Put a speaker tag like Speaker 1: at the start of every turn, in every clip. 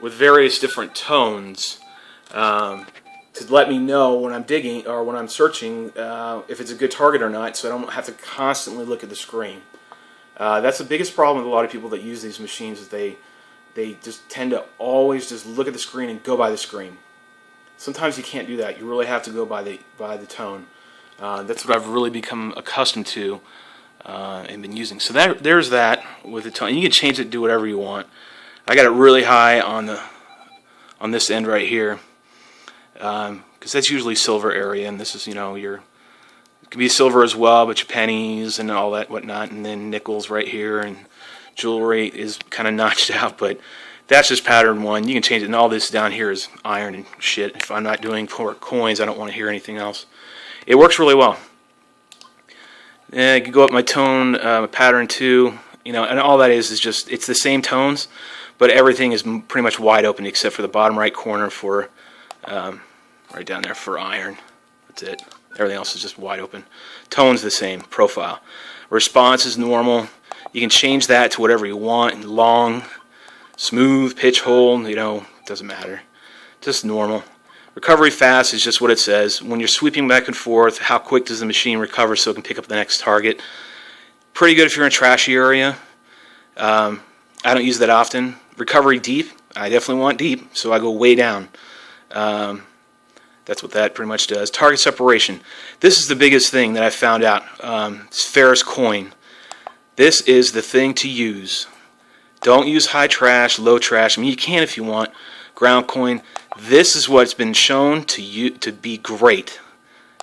Speaker 1: with various different tones to let me know when I'm digging or when I'm searching if it's a good target or not, so I don't have to constantly look at the screen. That's the biggest problem with a lot of people that use these machines, is they just tend to always just look at the screen and go by the screen. Sometimes you can't do that. You really have to go by the tone. That's what I've really become accustomed to and been using. So there's that with the tone. You can change it to do whatever you want. I got it really high on this end right here, because that's usually silver area, and this is, you know, it can be silver as well, but your pennies and all that whatnot, and then nickels right here, and jewelry is kind of notched out, but that's just pattern 1. You can change it, and all this down here is iron and shit. If I'm not doing coins, I don't want to hear anything else. It works really well. And I can go up my tone, pattern 2, you know, and all that is just, it's the same tones, but everything is pretty much wide open except for the bottom right corner for, right down there for iron. That's it. Everything else is just wide open. Tone's the same, profile. Response is normal. You can change that to whatever you want, long, smooth, pitch hole, you know, doesn't matter. Just normal. Recovery fast is just what it says. When you're sweeping back and forth, how quick does the machine recover so it can pick up the next target? Pretty good if you're in a trashy area. I don't use that often. Recovery deep, I definitely want deep, so I go way down. That's what that pretty much does. Target separation. This is the biggest thing that I found out. It's Ferrous coin. This is the thing to use. Don't use high trash, low trash. I mean, you can if you want. Ground coin. This is what's been shown to be great,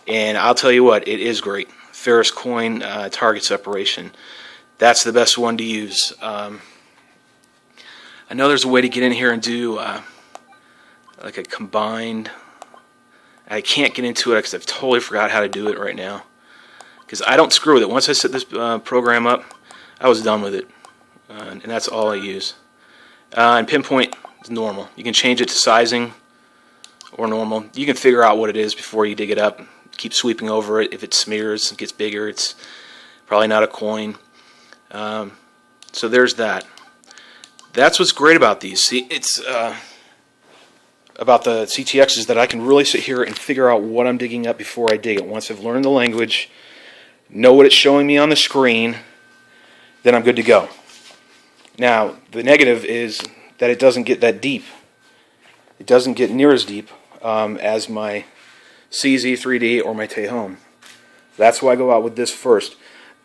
Speaker 1: and I'll tell you what, it is great. Ferrous coin target separation. That's the best one to use. I know there's a way to get in here and do like a combined. I can't get into it because I've totally forgot how to do it right now. Because I don't screw with it. Once I set this program up, I was done with it, and that's all I use. And pinpoint is normal. You can change it to sizing or normal. You can figure out what it is before you dig it up. Keep sweeping over it. If it smears and gets bigger, it's probably not a coin. So there's that. That's what's great about these. See, it's about the CTX is that I can really sit here and figure out what I'm digging up before I dig it. Once I've learned the language, know what it's showing me on the screen, then I'm good to go. Now, the negative is that it doesn't get that deep. It doesn't get near as deep as my CZ3D or my Tejon. That's why I go out with this first.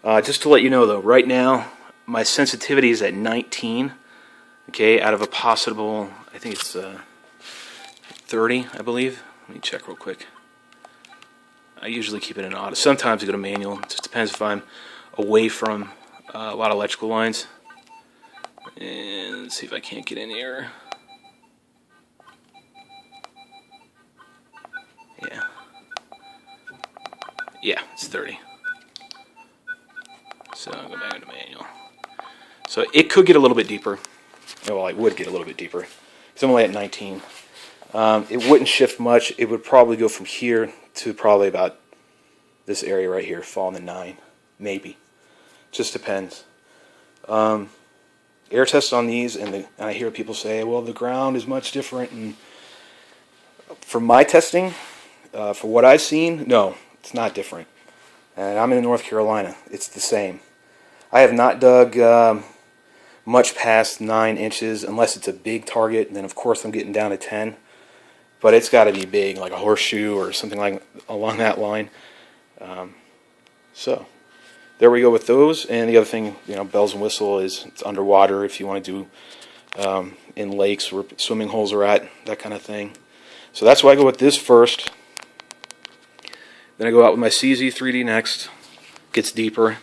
Speaker 1: Just to let you know, though, right now my sensitivity is at 19. Okay, out of a possible, I think it's 30, I believe. Let me check real quick. I usually keep it in auto. Sometimes I go to manual. It just depends if I'm away from a lot of electrical lines. And let's see if I can't get in here. Yeah, it's 30. So I'll go back into manual. So it could get a little bit deeper. Well, it would get a little bit deeper. It's only at 19. It wouldn't shift much. It would probably go from here to probably about this area right here, fall in the 9, maybe. Just depends. Air test on these, and I hear people say, well, the ground is much different. And for my testing, for what I've seen, no, it's not different. And I'm in North Carolina. It's the same. I have not dug much past 9 inches unless it's a big target, and then of course I'm getting down to 10. But it's got to be big, like a horseshoe or something like along that line. So there we go with those. And the other thing, you know, bells and whistle is it's underwater if you want to do in lakes where swimming holes are at, that kind of thing. So that's why I go with this first. Then I go out with my CZ3D next, gets deeper,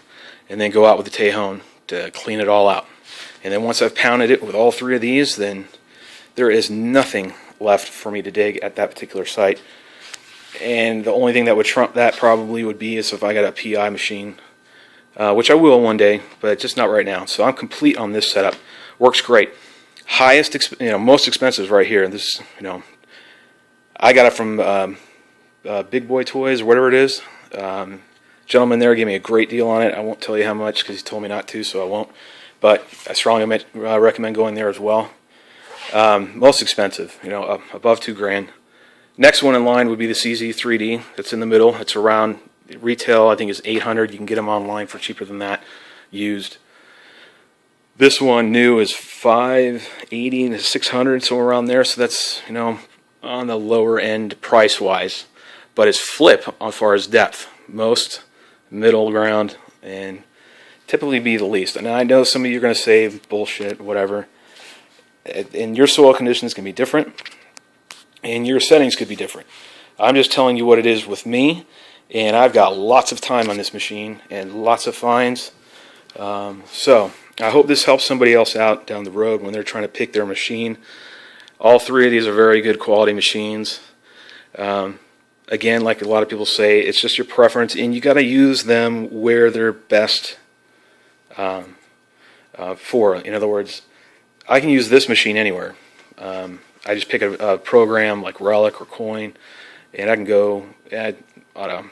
Speaker 1: and then go out with the Tejon to clean it all out. And then once I've pounded it with all 3 of these, then there is nothing left for me to dig at that particular site. And the only thing that would trump that probably would be is if I got a PI machine, which I will one day, but just not right now. So I'm complete on this setup. Works great. Highest, most expensive is right here. This, I got it from Big Boy Toys or whatever it is. Gentleman there gave me a great deal on it. I won't tell you how much because he told me not to, so I won't. But I strongly recommend going there as well. Most expensive, you know, above $2,000. Next one in line would be the CZ3D. That's in the middle. It's around retail, I think, is $800. You can get them online for cheaper than that, used. This one new is $580 to $600, somewhere around there. So that's, you know, on the lower end price wise, but it's flip as far as depth. Most, middle ground, and typically be the least. And I know some of you are going to say bullshit, whatever. And your soil conditions can be different, and your settings could be different. I'm just telling you what it is with me, and I've got lots of time on this machine and lots of finds. So I hope this helps somebody else out down the road when they're trying to pick their machine. All three of these are very good quality machines. Again, like a lot of people say, it's just your preference, and you got to use them where they're best for. In other words, I can use this machine anywhere. I just pick a program like Relic or Coin, and I can go on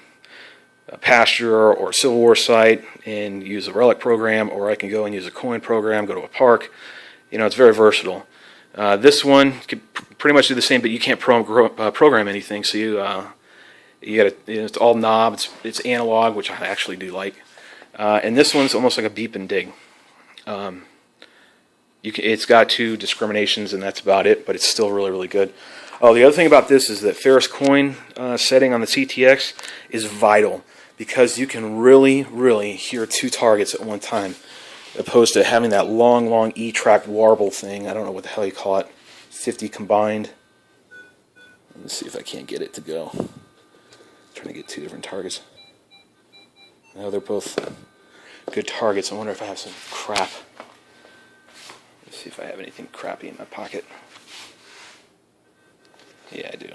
Speaker 1: a pasture or Civil War site and use a Relic program, or I can go and use a Coin program, go to a park. You know, it's very versatile. This one could pretty much do the same, but you can't program anything, so you got it's all knobs. It's analog, which I actually do like. And this one's almost like a beep and dig. It's got 2 discriminations, and that's about it, but it's still really, really good. Oh, the other thing about this is that Ferrous coin setting on the CTX is vital, because you can really, really hear 2 targets at one time, opposed to having that long E-track warble thing. I don't know what the hell you call it. 50 combined. Let's see if I can't get it to go. I'm trying to get 2 different targets. No, they're both good targets. I wonder if I have some crap. Let's see if I have anything crappy in my pocket. Yeah, I do.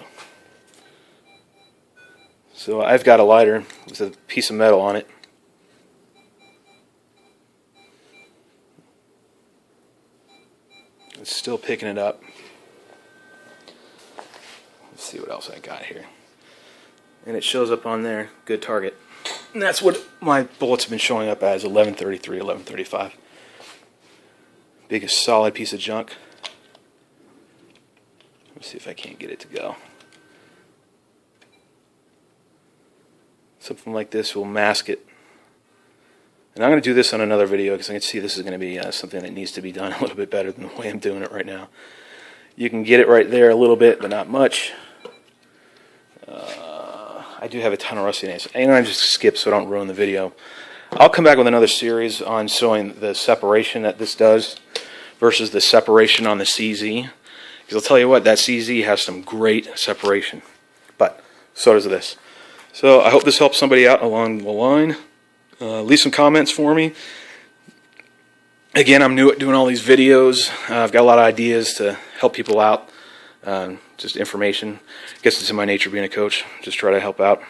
Speaker 1: So I've got a lighter with a piece of metal on it. It's still picking it up. Let's see what else I got here. And it shows up on there, good target. And that's what my bullets have been showing up as, 1133, 1135. Biggest solid piece of junk. Let's see if I can't get it to go. Something like this will mask it. And I'm going to do this on another video, because I can see this is going to be something that needs to be done a little bit better than the way I'm doing it right now. You can get it right there a little bit, but not much. I do have a ton of rustiness. And I just skip so I don't ruin the video. I'll come back with another series on showing the separation that this does versus the separation on the CZ. Because I'll tell you what, that CZ has some great separation. But so does this. So I hope this helps somebody out along the line. Leave some comments for me. Again, I'm new at doing all these videos. I've got a lot of ideas to help people out. Just information. I guess it's in my nature being a coach. Just try to help out.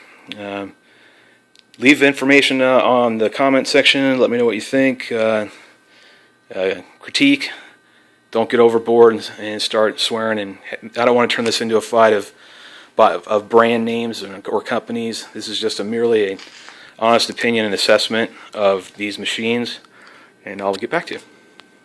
Speaker 1: Leave information on the comment section. Let me know what you think. Critique. Don't get overboard and start swearing. And I don't want to turn this into a fight of brand names or companies. This is just merely a honest opinion and assessment of these machines, and I'll get back to you.